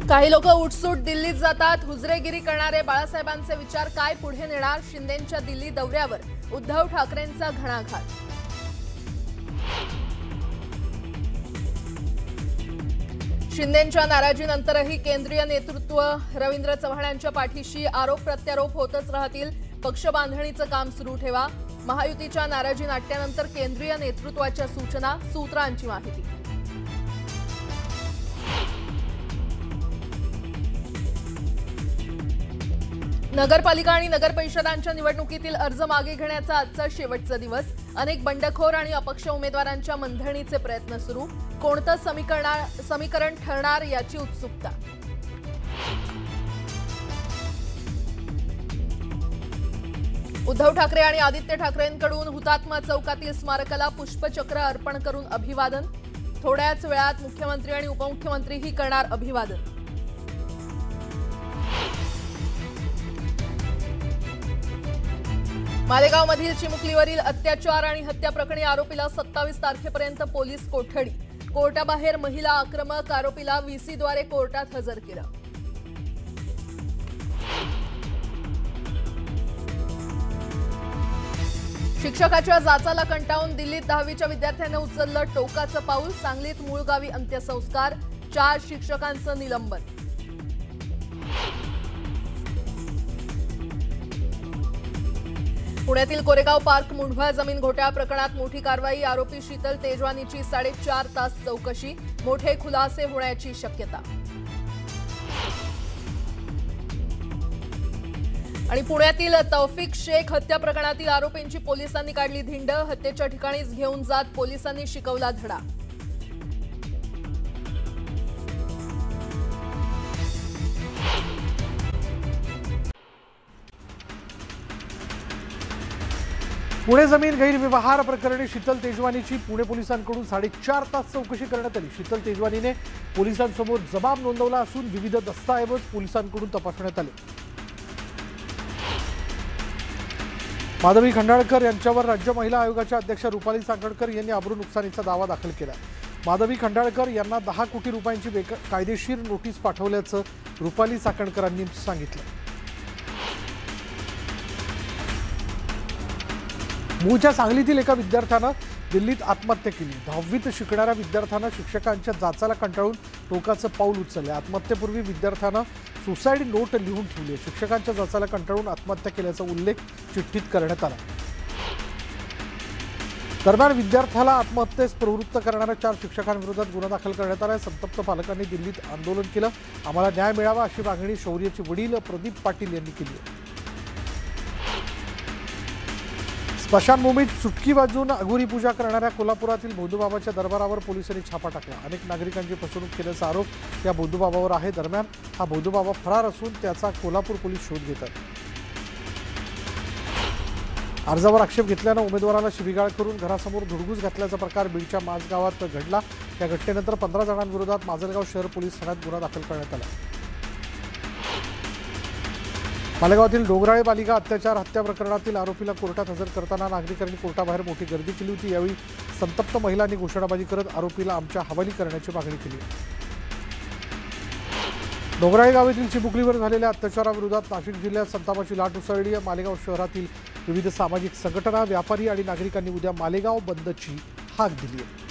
काही लोक उठसूट दिल्लीत जातात। हुजरेगिरी करणारे बाळासाहेबांचे विचार काय पुढे नेणार? शिंदेंच्या दिल्ली दौऱ्यावर उद्धव ठाकरेंचा घणाघात। शिंदेंच्या नाराजीनंतरही केंद्रीय नेतृत्व रवींद्र चव्हाणांच्या पाठीशी। आरोप प्रत्यारोप होतच राहतील। पक्ष बांधणीचं काम सुरू ठेवा। महायुतीच्या नाराजी नाट्यानंतर केंद्रीय नेतृत्वाच्या सूचना, सूत्रांची माहिती। नगरपालिका आणि नगरपरिषदांच्या निवडणुकीतील अर्ज मागे घेण्याचा आजचा शेवटचा दिवस। अनेक बंडखोर आणि अपक्ष उमेदवारांच्या मनधरणीचे प्रयत्न सुरू। कोणतं समीकरण ठरणार याची उत्सुकता। उद्धव ठाकरे आणि आदित्य ठाकरेंकडून हुतात्मा चौकातील स्मारकाला पुष्पचक्र अर्पण करून अभिवादन। थोड्याच वेळात मुख्यमंत्री आणि उपमुख्यमंत्रीही करणार अभिवादन। मालेगावमधील चिमुकलीवरील अत्याचार आणि हत्या प्रकरणी आरोपीला 27 तारखेपर्यंत पोलीस कोठडी। कोर्टाबाहेर महिला आक्रमक, आरोपीला व्हीसीद्वारे कोर्टात हजर केलं। शिक्षकाच्या जाचाला कंटाळून दिल्लीत 10वीच्या विद्यार्थ्याने उचललं टोकाचं पाऊल। सांगलीत मूळ गावी अंत्यसंस्कार, 4 शिक्षकांचं निलंबन। पुण्यातील कोरेगाव पार्क मुंढवा जमीन घोटाळा प्रकरणात मोठी कारवाई। आरोपी शीतल तेजवानीची 4.5 तास चौकशी, मोठे खुलासे होण्याची शक्यता। आणि पुण्यातील तौफिक शेख हत्या प्रकरणातील आरोपींची पोलिसांनी काढली धिंड। हत्येच्या ठिकाणीच घेऊन जात पोलिसांनी शिकवला धडा। पुणे जमीन गैरव्यवहार प्रकरणी शीतल तेजवानीची पुणे पोलिसांकडून 4.5 तास चौकशी करण्यात आली। शीतल तेजवानीने पोलिसांसमोर जबाब नोंदवला असून विविध दस्तऐवज पोलिसांकडून तपासण्यात आले। माधवी खंडाळकर यांच्यावर राज्य महिला आयोगाच्या अध्यक्ष रुपाली चाकणकर यांनी अब्रू नुकसानीचा दावा दाखल केला। माधवी खंडाळकर यांना 10 कोटी रुपयांची कायदेशीर नोटीस पाठवल्याचं रुपाली चाकणकरांनी सांगितलं। मूळच्या सांगलीतील एका विद्यार्थ्यानं दिल्लीत आत्महत्या केली। 10वीत शिकणाऱ्या विद्यार्थ्यानं शिक्षकांच्या जाचाला कंटाळून टोकाचं पाऊल उचलले। आत्महत्येपूर्वी विद्यार्थ्यानं सुसाईड नोट लिहून ठेवली। शिक्षकांच्या जाचाला कंटाळून आत्महत्या केल्याचा उल्लेख चिठ्ठीत करण्यात आला। दरम्यान विद्यार्थ्याला आत्महत्येस प्रवृत्त करणाऱ्या 4 शिक्षकांविरोधात गुन्हा दाखल करण्यात आला। संतप्त पालकांनी दिल्लीत आंदोलन केलं। आम्हाला न्याय मिळावा अशी मागणी शौर्याचे वडील प्रदीप पाटील यांनी केली आहे। स्मशानभूमीत सुटकी वाजवून अघोरी पूजा करणाऱ्या कोल्हापुरातील भोदूबाबाच्या दरबारावर पोलिसांनी छापा टाकला। अनेक नागरिकांची फसवणूक केल्याचा आरोप या भोदूबाबावर आहे। दरम्यान हा भोदूबाबा फरार असून त्याचा कोल्हापूर पोलीस शोध घेत आहेत। अर्जावर आक्षेप घेतल्यानं उमेदवाराला शिवीगाळ करून घरासमोर धुडगूस घातल्याचा प्रकार बीडच्या माझगावात घडला। या घटनेनंतर 15 जणांविरोधात माजलगाव शहर पोलीस ठाण्यात गुन्हा दाखल करण्यात आला। मालेगावातील डोंगराळे बालिका अत्याचार हत्या प्रकरणातील आरोपीला कोर्टात हजर करताना नागरिकांनी कोर्टाबाहेर मोठी गर्दी केली होती। यावेळी संतप्त महिलांनी घोषणाबाजी करत आरोपीला आमच्या हवाली करण्याची मागणी केली। डोंगराळे गावातील चिमुकलीवर झालेल्या अत्याचाराविरोधात नाशिक जिल्ह्यात संतापाची लाट उसळली आहे। मालेगाव शहरातील विविध सामाजिक संघटना, व्यापारी आणि नागरिकांनी उद्या मालेगाव बंदची हाक दिली आहे।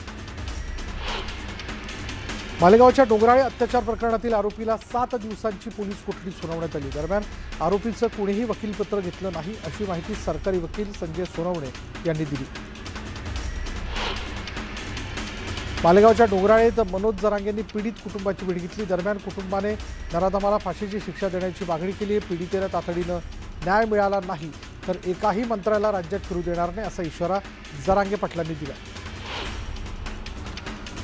मालेगावच्या डोंगराळे अत्याचार प्रकरणातील आरोपीला 7 दिवसांची पोलीस कोठडी सुनावण्यात आली। दरम्यान आरोपीचं कोणीही वकीलपत्र घेतलं नाही अशी माहिती सरकारी वकील संजय सोनवणे यांनी दिली। मालेगावच्या डोंगराळेत मनोज जरांगेंनी पीडित कुटुंबाची भेट घेतली। दरम्यान कुटुंबाने नराधमाला फाशीची शिक्षा देण्याची मागणी केली आहे। पीडितेला तातडीनं न्याय मिळाला नाही तर एकाही मंत्र्याला राज्यात फिरू देणार नाही असा इशारा जरांगे पाटलांनी दिला।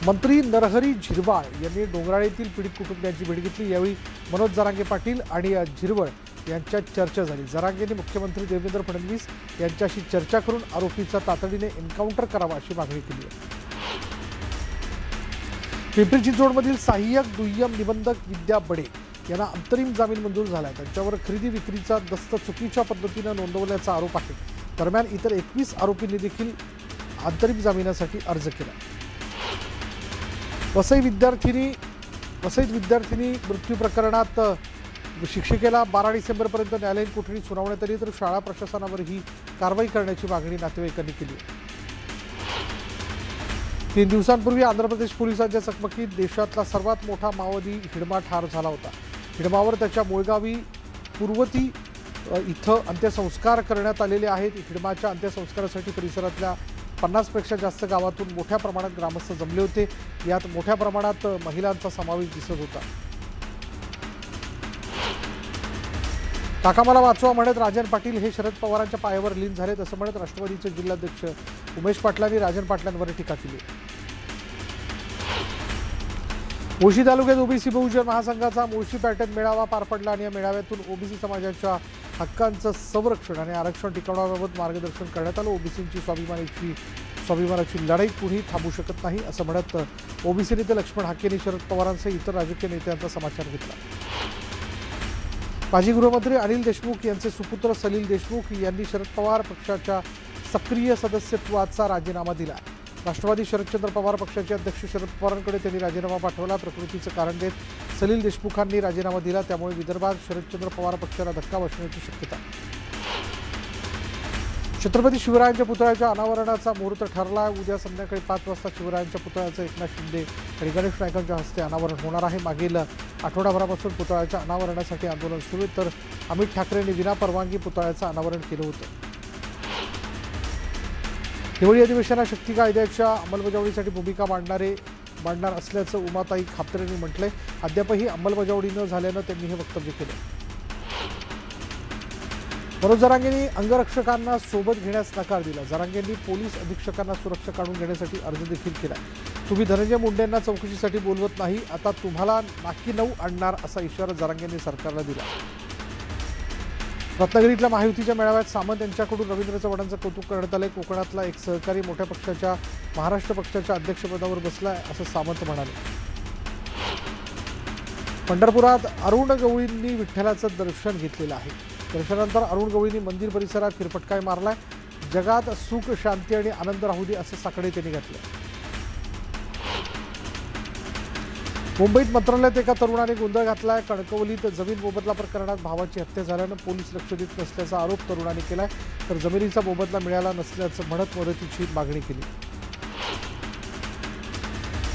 मंत्री नरहरी झिरवाळ यांनी डोंगराळेतील पीडित कुटुंबियांची भेट घेतली। यावेळी मनोज जरांगे पाटील आणि झिरवाळ यांच्यात चर्चा झाली। जरांगेंनी मुख्यमंत्री देवेंद्र फडणवीस यांच्याशी चर्चा करून आरोपीचा तातडीने एन्काउंटर करावा अशी मागणी केली आहे। पिंपरी चिंचवडमधील सहाय्यक दुय्यम निबंधक विद्या बडे यांना अंतरिम जामीन मंजूर झाला आहे। त्यांच्यावर खरेदी विक्रीचा दस्त चुकीच्या पद्धतीने नोंदवल्याचा आरोप आहे। दरम्यान इतर 21 आरोपींनी देखील अंतरिम जामिनासाठी अर्ज केला। वसई विद्यार्थिनी वसईत विद्यार्थिनी मृत्यू प्रकरणात शिक्षिकेला 12 डिसेंबरपर्यंत न्यायालयीन कोठडी सुनावण्यात आली, तर शाळा प्रशासनावर ही कारवाई करण्याची मागणी नातेवाईकांनी केली. 3 दिवसांपूर्वी आंध्र प्रदेश पोलिसांच्या चकमकीत देशातला सर्वात मोठा माओवादी हिडमा ठार झाला होता. हिडमावर त्याच्या मूळगावी पूर्वती इथं अंत्यसंस्कार करण्यात आलेले आहेत. हिडमाच्या अंत्यसंस्कारासाठी परिसरातल्या 50 पेक्षा जास्त गावातून मोठ्या प्रमाणात ग्रामस्थ जमले होते. यात मोठ्या प्रमाणात महिलांचा समावेश दिसत होता. काका मला वाचवा म्हणत राजन पाटील हे शरद पवारांच्या पायावर लीन झालेत असं म्हणत राष्ट्रवादीचे जिल्हाध्यक्ष उमेश पाटलांनी राजन पाटलांवर टीका केली. मुळशी तालुक्यात ओबीसी बहुजन महासंघाचा मुळशी पॅटर्न मेळावा पार पडला आणि या मेळाव्यातून ओबीसी समाजाच्या हक्कांचं संरक्षण आणि आरक्षण टिकवण्याबाबत मार्गदर्शन करण्यात आलं. ओबीसींची स्वाभिमानाची लढाई कुणी थांबू शकत नाही असं म्हणत ओबीसी नेते लक्ष्मण हाकेंनी शरद पवारांसह इतर राजकीय नेत्यांचा समाचार घेतला. माजी गृहमंत्री अनिल देशमुख यांचे सुपुत्र सलील देशमुख यांनी शरद पवार पक्षाच्या सक्रिय सदस्यत्वाचा राजीनामा दिला. राष्ट्रवादी शरदचंद्र पवार पक्षाचे अध्यक्ष शरद पवारांकडे त्यांनी राजीनामा पाठवला. प्रकृतीचं कारण देत सलील देशमुखांनी राजीनामा दिला. त्यामुळे विदर्भात शरदचंद्र पवार पक्षाला धक्का बसण्याची शक्यता. छत्रपती शिवरायांच्या पुतळ्याच्या अनावरणाचा मुहूर्त ठरला. उद्या संध्याकाळी 5 वाजता शिवरायांच्या पुतळ्याचं एकनाथ शिंदे आणि गणेश नाईकांच्या हस्ते अनावरण होणार आहे. मागील आठवडाभरापासून पुतळ्याच्या अनावरणासाठी आंदोलन सुरू आहे, तर अमित ठाकरेंनी विनापरवानगी पुतळ्याचं अनावरण केलं होतं. हिवाळी अधिवेशनात शक्ती कायद्याच्या अंमलबजावणीसाठी भूमिका मांडणार असल्याचं उमाताई खापतरेंनी म्हटलंय. अद्यापही अंमलबजावणी न झाल्यानं त्यांनी हे वक्तव्य केलं. मनोज जरांगेंनी अंगरक्षकांना सोबत घेण्यास नकार दिला. जरांगेंनी पोलीस अधीक्षकांना सुरक्षा काढून घेण्यासाठी अर्ज देखील केला. तुम्ही धनंजय मुंडेंना चौकशीसाठी बोलवत नाही, आता तुम्हाला नाकी नऊ आणणार असा इशारा जरांगेंनी सरकारला दिला. रत्नागिरीतल्या महायुतीच्या मेळाव्यात सामंत यांच्याकडून रवींद्र चव्हाणांचं कौतुक करण्यात आलंय. कोकणातला एक सहकारी मोठ्या पक्षाच्या महाराष्ट्र पक्षाच्या अध्यक्षपदावर बसलाय असं सामंत म्हणाले. पंढरपुरात अरुण गवळींनी विठ्ठलाचं दर्शन घेतलेलं आहे. दर्शनानंतर अरुण गवळींनी मंदिर परिसरात फिरफटका मारलाय. जगात सुख शांती आणि आनंद राहू दे असं साकडे त्यांनी घातलं. मुंबईत मंत्रालयात एका तरुणाने गोंधळ घातलाय. कणकवलीत जमीन मोबदला प्रकरणात भावाची हत्या झाल्यानं पोलीस लक्ष देत नसल्याचा आरोप तरुणाने केलाय, तर जमिनीचा मोबदला मिळाला नसल्याचं म्हणत मदतीची मागणी केली.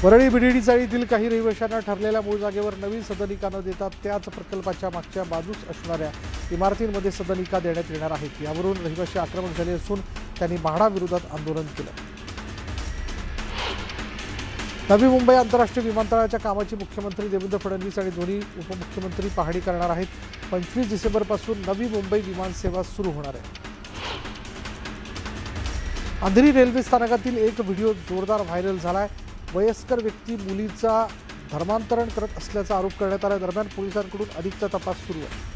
वरळी बीडीडी चाळीतील काही रहिवाशांना ठरलेल्या मूळ जागेवर नवीन सदनिका न देता त्याच प्रकल्पाच्या मागच्या बाजूस असणाऱ्या इमारतींमध्ये सदनिका देण्यात येणार आहेत. यावरून रहिवाशी आक्रमक झाले असून त्यांनी म्हाडा विरोधात आंदोलन केलं. नवी मुंबई आंतरराष्ट्रीय विमानतळाच्या कामाची मुख्यमंत्री देवेंद्र फडणवीस आणि दोन्ही उपमुख्यमंत्री पाहणी करणार आहेत. 25 डिसेंबरपासून नवी मुंबई विमानसेवा सुरू होणार आहे. अंधेरी रेल्वे स्थानकातील एक व्हिडिओ जोरदार व्हायरल झालाय. वयस्कर व्यक्ती मुलीचा धर्मांतरण करत असल्याचा आरोप करण्यात आला. दरम्यान पोलिसांकडून अधिकचा तपास सुरू आहे.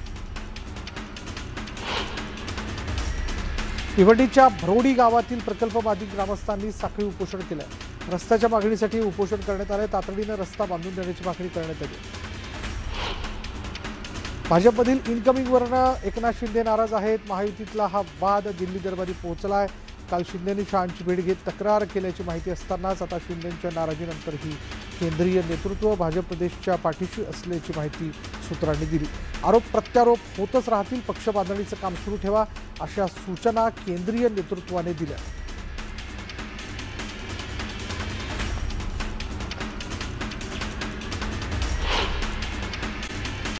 भिवंडीच्या भरोडी गावातील प्रकल्पबाधित ग्रामस्थांनी साखळी उपोषण केलंय. रस्त्याच्या मागणीसाठी उपोषण करण्यात आले. तातडीने रस्ता बांधून देण्याची मागणी करण्यात आली. भाजपमधील इनकमिंगवरनं एकनाथ शिंदे नाराज आहेत. महायुतीतला हा वाद दिल्ली दरबारी पोहोचलाय. काल शिंदेंनी शहांची भेट घेत तक्रार केल्याची माहिती असतानाच आता शिंदेंच्या नाराजीनंतर ही केंद्रीय नेतृत्व भाजप प्रदेशच्या पाठीशी असल्याची माहिती सूत्रांनी दिली. आरोप प्रत्यारोप होतच राहतील. पक्ष बांधणीचं काम सुरू ठेवा अशा सूचना केंद्रीय नेतृत्वाने दिल्या.